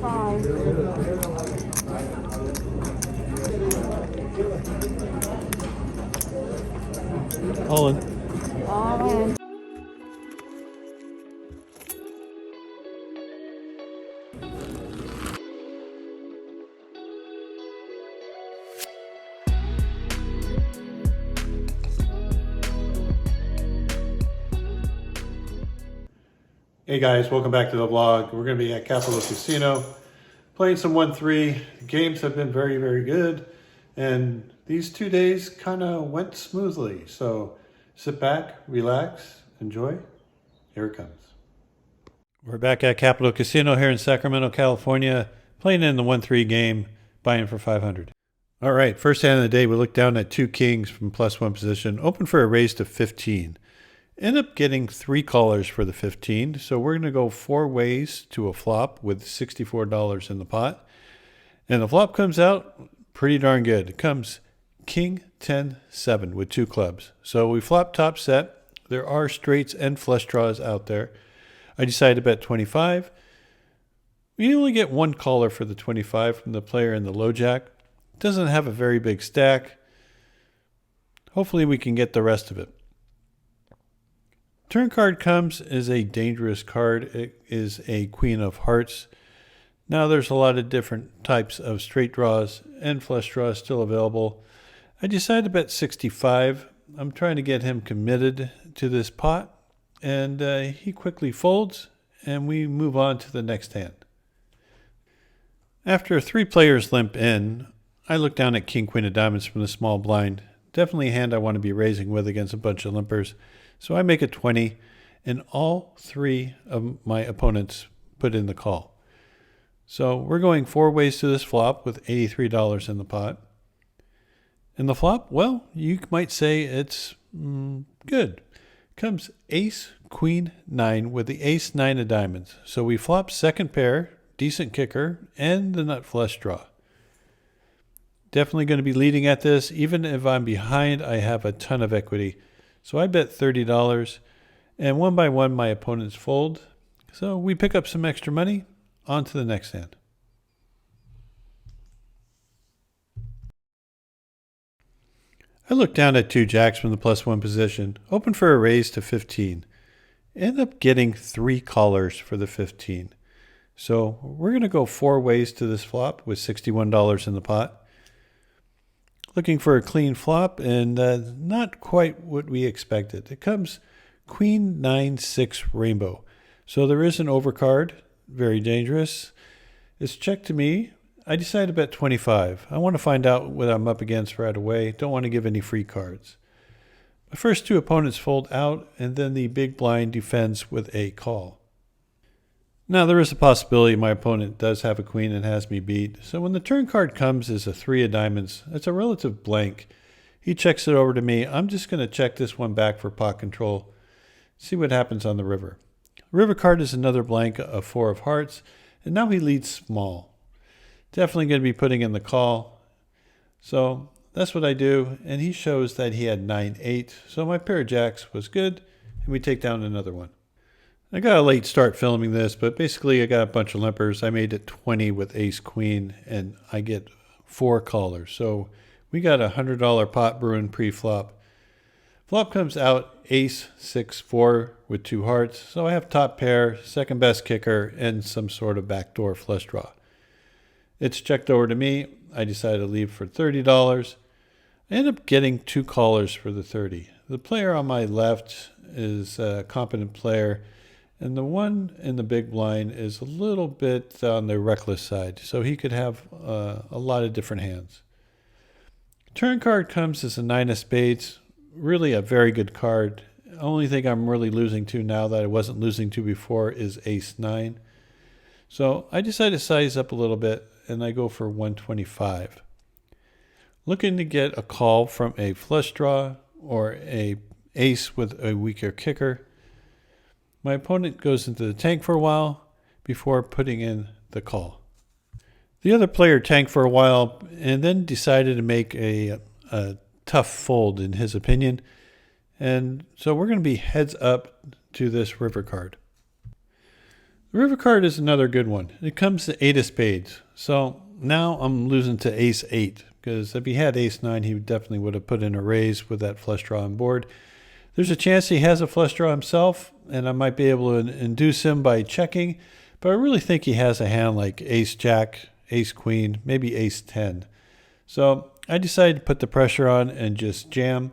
5. All in. All in. Hey guys, welcome back to the vlog. We're going to be at Capital Casino playing some 1-3. Games have been very, very good. And these 2 days kind of went smoothly. So sit back, relax, enjoy. Here it comes. We're back at Capital Casino here in Sacramento, California, playing in the 1-3 game, buying for 500. All right, first hand of the day, we look down at 2 kings from +1 position, open for a raise to 15. End up getting 3 callers for the 15, so we're going to go 4 ways to a flop with $64 in the pot. And the flop comes out pretty darn good. It comes King 10-7 with 2 clubs. So we flop top set. There are straights and flush draws out there. I decided to bet 25. We only get 1 caller for the 25 from the player in the low jack. Doesn't have a very big stack. Hopefully we can get the rest of it. Turn card comes is a dangerous card. It is a queen of hearts. Now there's a lot of different types of straight draws and flush draws still available. I decided to bet 65. I'm trying to get him committed to this pot, and he quickly folds, and we move on to the next hand. After 3 players limp in, I look down at King Queen of Diamonds from the small blind. Definitely a hand I want to be raising with against a bunch of limpers. So I make it 20, and all 3 of my opponents put in the call. So we're going 4 ways to this flop with $83 in the pot. And the flop, well, you might say it's good. Comes Ace, Queen, 9 with the Ace, 9 of diamonds. So we flop second pair, decent kicker, and the nut flush draw. Definitely going to be leading at this. Even if I'm behind, I have a ton of equity. So I bet $30, and one by one my opponents fold. So we pick up some extra money. On to the next hand. I look down at 2 jacks from the +1 position, open for a raise to 15. End up getting 3 callers for the 15. So we're going to go 4 ways to this flop with $61 in the pot. Looking for a clean flop, and not quite what we expected. It comes Queen 9-6 rainbow. So there is an overcard, very dangerous. It's checked to me. I decided to bet 25. I want to find out what I'm up against right away. Don't want to give any free cards. My first 2 opponents fold out, and then the big blind defends with a call. Now there is a possibility my opponent does have a queen and has me beat. So when the turn card comes is a 3 of diamonds, it's a relative blank. He checks it over to me. I'm just going to check this one back for pot control. See what happens on the river. River card is another blank of 4 of hearts, and now he leads small. Definitely going to be putting in the call. So that's what I do, and he shows that he had 9-8. So my pair of jacks was good, and we take down another one. I got a late start filming this, but basically I got a bunch of limpers. I made it 20 with ace queen, and I get 4 callers. So we got a $100 pot brewing pre-flop. Flop comes out ace 6-4 with 2 hearts. So I have top pair, second best kicker, and some sort of backdoor flush draw. It's checked over to me. I decided to leave for $30. I end up getting 2 callers for the 30. The player on my left is a competent player, and the one in the big blind is a little bit on the reckless side, so he could have a lot of different hands. Turn card comes as a 9 of spades, really a very good card. Only thing I'm really losing to now that I wasn't losing to before is ace 9. So I decided to size up a little bit, and I go for 125. Looking to get a call from a flush draw or a ace with a weaker kicker. My opponent goes into the tank for a while before putting in the call. The other player tanked for a while and then decided to make a tough fold in his opinion. And so we're going to be heads up to this river card. The river card is another good one. It comes to 8 of spades. So now I'm losing to ace 8, because if he had ace 9, he definitely would have put in a raise with that flush draw on board. There's a chance he has a flush draw himself, and I might be able to induce him by checking, but I really think he has a hand like ace jack, ace queen, maybe ace 10. So I decided to put the pressure on and just jam.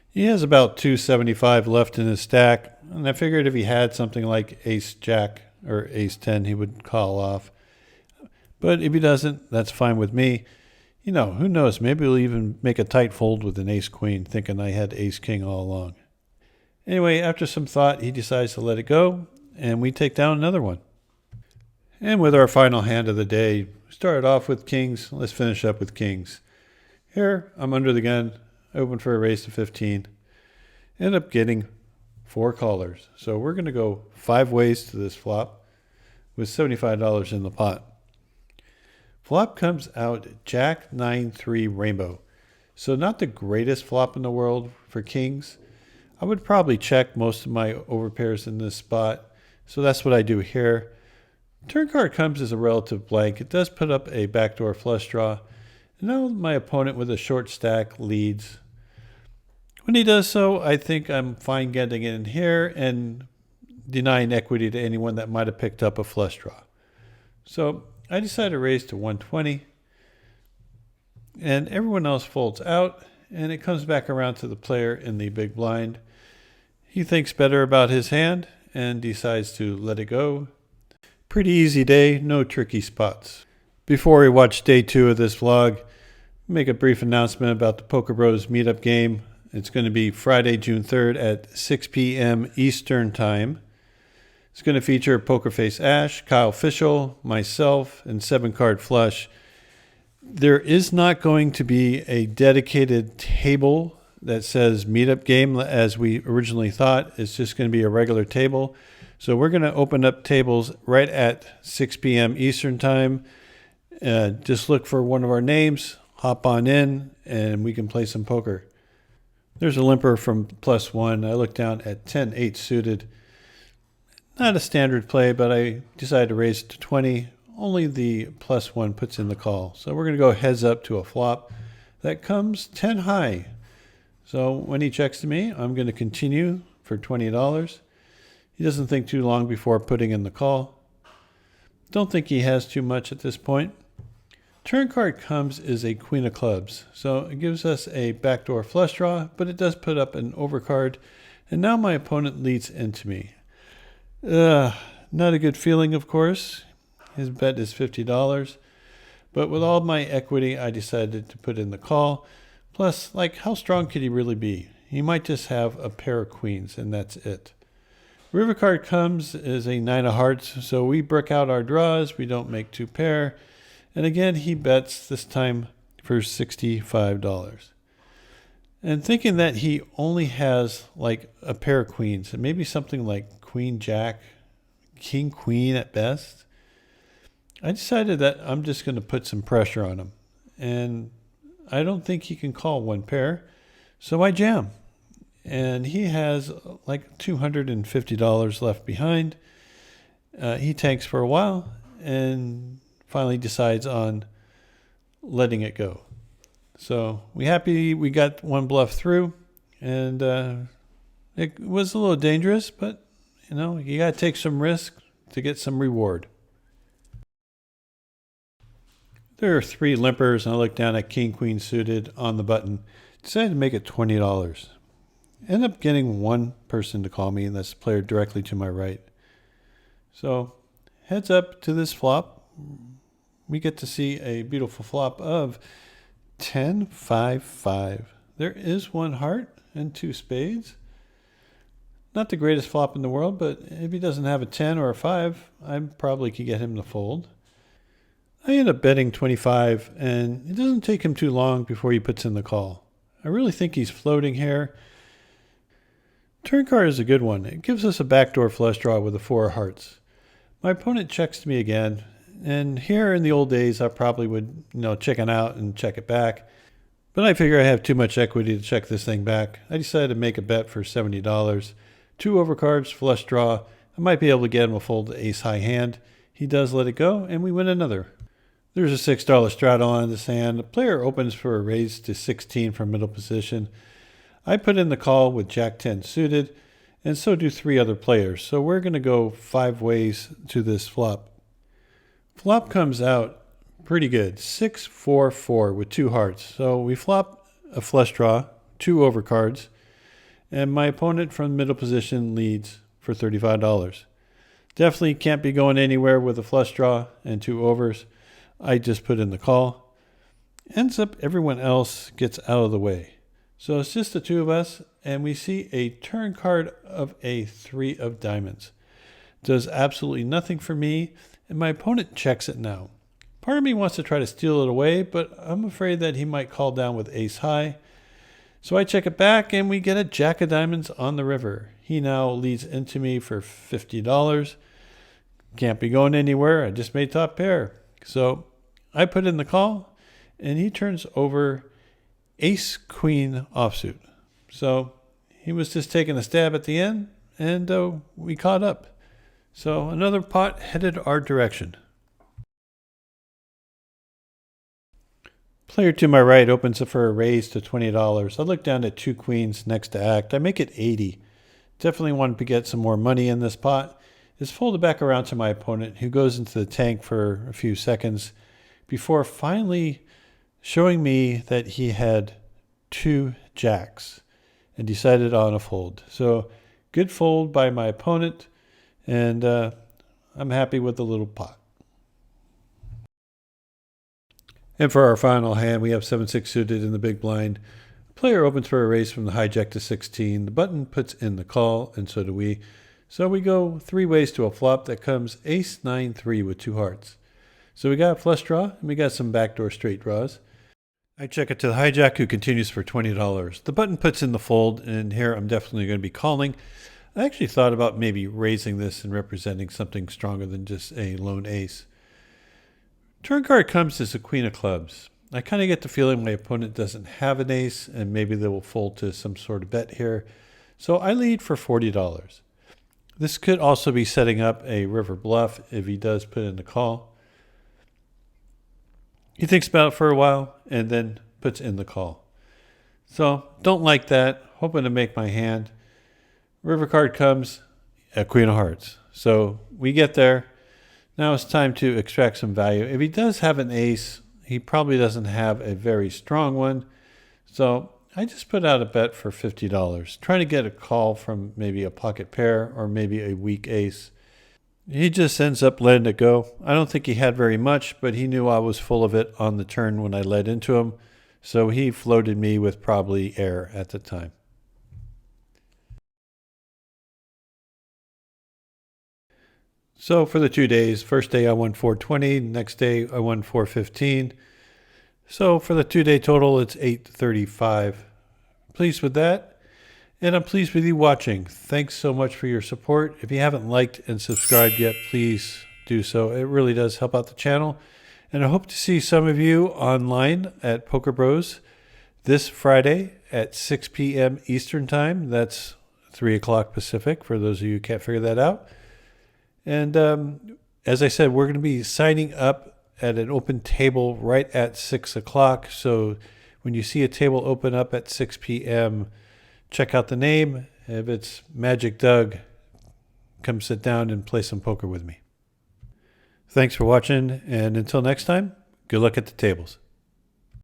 He has about 275 left in his stack, and I figured if he had something like ace jack or ace 10, he would call off. But if he doesn't, that's fine with me. You know, who knows, maybe he'll even make a tight fold with an ace queen, thinking I had ace king all along. Anyway, after some thought, he decides to let it go, and we take down another one. And with our final hand of the day, we started off with kings. Let's finish up with kings. Here, I'm under the gun, open for a raise to 15. End up getting 4 callers. So we're going to go 5 ways to this flop with $75 in the pot. Flop comes out Jack 9-3 Rainbow. So not the greatest flop in the world for kings. I would probably check most of my overpairs in this spot. So that's what I do here. Turn card comes as a relative blank. It does put up a backdoor flush draw. And now my opponent with a short stack leads. When he does so, I think I'm fine getting in here and denying equity to anyone that might have picked up a flush draw. So I decided to raise to 120. And everyone else folds out. And it comes back around to the player in the big blind. He thinks better about his hand and decides to let it go. Pretty easy day, no tricky spots. Before we watch day 2 of this vlog, make a brief announcement about the PokerBros meetup game. It's going to be Friday, June 3rd at 6 p.m. Eastern Time. It's going to feature PokerFace Ash, Kyle Fischl, myself, and 7-card flush. There is not going to be a dedicated table that says meetup game as we originally thought. It's just going to be a regular table. So we're going to open up tables right at 6 p.m. Eastern Time. Just look for one of our names, hop on in, and we can play some poker. There's a limper from +1. I looked down at 10-8 suited. Not a standard play, but I decided to raise it to 20. Only the +1 puts in the call. So we're going to go heads up to a flop that comes 10 high. So when he checks to me, I'm going to continue for $20. He doesn't think too long before putting in the call. Don't think he has too much at this point. Turn card comes is a queen of clubs. So it gives us a backdoor flush draw, but it does put up an overcard. And now my opponent leads into me. Not a good feeling, of course. His bet is $50. But with all my equity, I decided to put in the call. Plus, like, how strong could he really be? He might just have a pair of queens, and that's it. River card comes is a 9 of hearts, so we brick out our draws. We don't make 2 pair. And again, he bets this time for $65. And thinking that he only has like a pair of queens, and maybe something like queen jack, king queen at best, I decided that I'm just going to put some pressure on him. And I don't think he can call 1 pair, so I jam. And he has like $250 left behind. He tanks for a while and finally decides on letting it go. So we happy we got 1 bluff through, and it was a little dangerous, but you know, you got to take some risk to get some reward. There are 3 limpers, and I look down at king queen suited on the button. Decided to make it $20. End up getting 1 person to call me, and that's the player directly to my right. So heads up to this flop. We get to see a beautiful flop of 10-5-5. There is 1 heart and 2 spades. Not the greatest flop in the world, but if he doesn't have a 10 or a 5, I probably could get him to fold. I end up betting 25, and it doesn't take him too long before he puts in the call. I really think he's floating here. Turn card is a good one. It gives us a backdoor flush draw with a 4 of hearts. My opponent checks to me again, and here in the old days I probably would, chicken out and check it back. But I figure I have too much equity to check this thing back. I decided to make a bet for $70. 2 overcards, flush draw, I might be able to get him a fold ace high hand. He does let it go, and we win another. There's a $6 straddle on this hand. The player opens for a raise to 16 from middle position. I put in the call with Jack 10 suited, and so do 3 other players. So we're going to go 5 ways to this flop. Flop comes out pretty good, 6-4-4 with 2 hearts. So we flop a flush draw, 2 overcards, and my opponent from middle position leads for $35. Definitely can't be going anywhere with a flush draw and 2 overs. I just put in the call. Ends up everyone else gets out of the way. So it's just the 2 of us, and we see a turn card of a 3 of diamonds. Does absolutely nothing for me, and my opponent checks it now. Part of me wants to try to steal it away, but I'm afraid that he might call down with ace high. So I check it back, and we get a jack of diamonds on the river. He now leads into me for $50. Can't be going anywhere. I just made top pair. So I put in the call, and he turns over ace queen offsuit. So he was just taking a stab at the end, and we caught up. So another pot headed our direction. Player to my right opens it for a raise to $20. I look down at 2 queens next to act. I make it 80. Definitely wanted to get some more money in this pot. It's folded back around to my opponent, who goes into the tank for a few seconds before finally showing me that he had 2 jacks and decided on a fold. So good fold by my opponent, and I'm happy with the little pot. And for our final hand, we have 7-6 suited in the big blind. The player opens for a raise from the hijack to 16. The button puts in the call, and so do we. So we go 3 ways to a flop that comes ace 9-3 with 2 hearts. So we got a flush draw, and we got some backdoor straight draws. I check it to the hijack, who continues for $20. The button puts in the fold, and here I'm definitely going to be calling. I actually thought about maybe raising this and representing something stronger than just a lone ace. Turn card comes as a queen of clubs. I kind of get the feeling my opponent doesn't have an ace, and maybe they will fold to some sort of bet here. So I lead for $40. This could also be setting up a river bluff if he does put in the call. He thinks about it for a while and then puts in the call. So don't like that. Hoping to make my hand. River card comes, a queen of hearts. So we get there. Now it's time to extract some value. If he does have an ace, he probably doesn't have a very strong one. So I just put out a bet for $50, trying to get a call from maybe a pocket pair or maybe a weak ace. He just ends up letting it go. I don't think he had very much, but he knew I was full of it on the turn when I led into him. So he floated me with probably air at the time. So for the 2 days, first day I won 420, next day I won 415. So for the 2 day total, it's 835. Pleased with that. And I'm pleased with you watching. Thanks so much for your support. If you haven't liked and subscribed yet, please do so. It really does help out the channel. And I hope to see some of you online at PokerBros this Friday at 6 p.m. Eastern Time. That's 3 o'clock Pacific, for those of you who can't figure that out. And as I said, we're going to be signing up at an open table right at 6 o'clock. So when you see a table open up at 6 p.m., check out the name. If it's MagicDoug, come sit down and play some poker with me. Thanks for watching, and until next time, good luck at the tables.